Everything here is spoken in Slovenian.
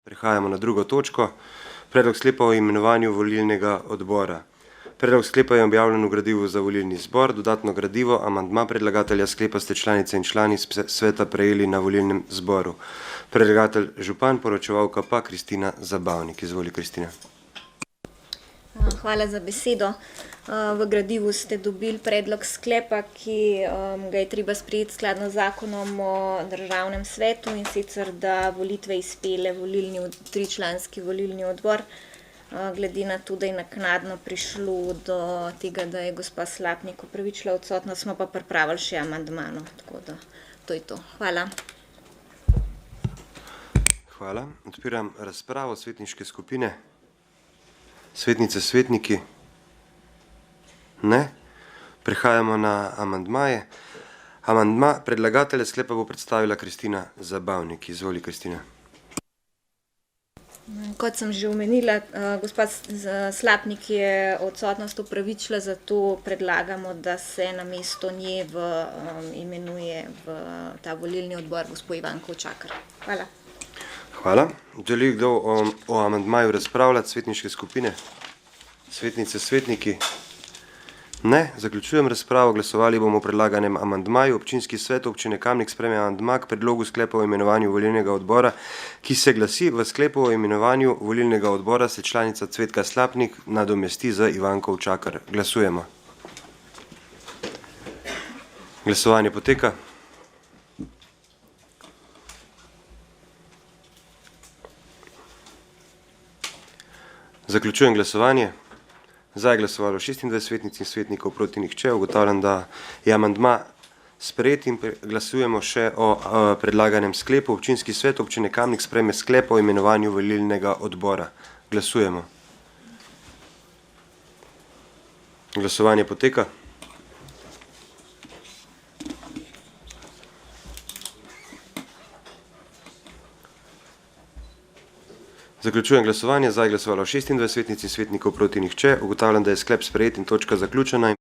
Prehajamo na drugo točko. Predlog sklepa o imenovanju volilnega odbora. Predlog sklepa je objavljen v gradivu za volilni zbor. Dodatno gradivo, amandma predlagatelja sklepa ste članice in člani sveta prejeli na volilnem zboru. Predlagatelj župan, poročevalka pa Kristina Zabavnik. Izvoli, Kristina. Hvala za besedo. V gradivu ste dobili predlog sklepa, ki ga je treba sprejeti skladno z zakonom o državnem svetu, in sicer, da volitve izpelje tričlanski volilni odbor. Glede na to, da je naknadno prišlo do tega, da je gospa Slapnik opravičila odsotnost, smo pa pripravili še amandmano. Tako da to je to. Hvala. Hvala. Odpiram razpravo svetniške skupine. Svetnice, svetniki? Ne. Prehajamo na amandmaje. Amandma predlagatelja sklepa bo predstavila Kristina Zabavnik. Izvoli, Kristina. Kot sem že omenila, gospa Slapnik je odsotnost opravičila, zato predlagamo, da se namesto nje imenuje v ta volilni odbor gospod Ivanko Čakar. Hvala. Hvala. Želi kdo o amandmaju razpravljati, svetniške skupine? Svetnice, svetniki? Ne. Zaključujem razpravo. Glasovali bomo o predlaganem amandmaju. Občinski svet občine Kamnik sprejme amandma k predlogu sklepa o imenovanju volilnega odbora, ki se glasi: v sklepu o imenovanju volilnega odbora se članica Cvetka Slapnik nadomesti z Ivanko Čakar. Glasujemo. Glasovanje poteka. Zaključujem glasovanje. Za je glasovalo 26 svetnic in svetnikov, proti nihče. Ugotavljam, da je amandma sprejet, in glasujemo še o predlaganem sklepu. Občinski svet občine Kamnik sprejme sklep o imenovanju volilnega odbora. Glasujemo. Glasovanje poteka. Zaključujem glasovanje. Za je glasovalo 26 svetnic in svetnikov, proti nihče. Ugotavljam, da je sklep sprejet in točka zaključena.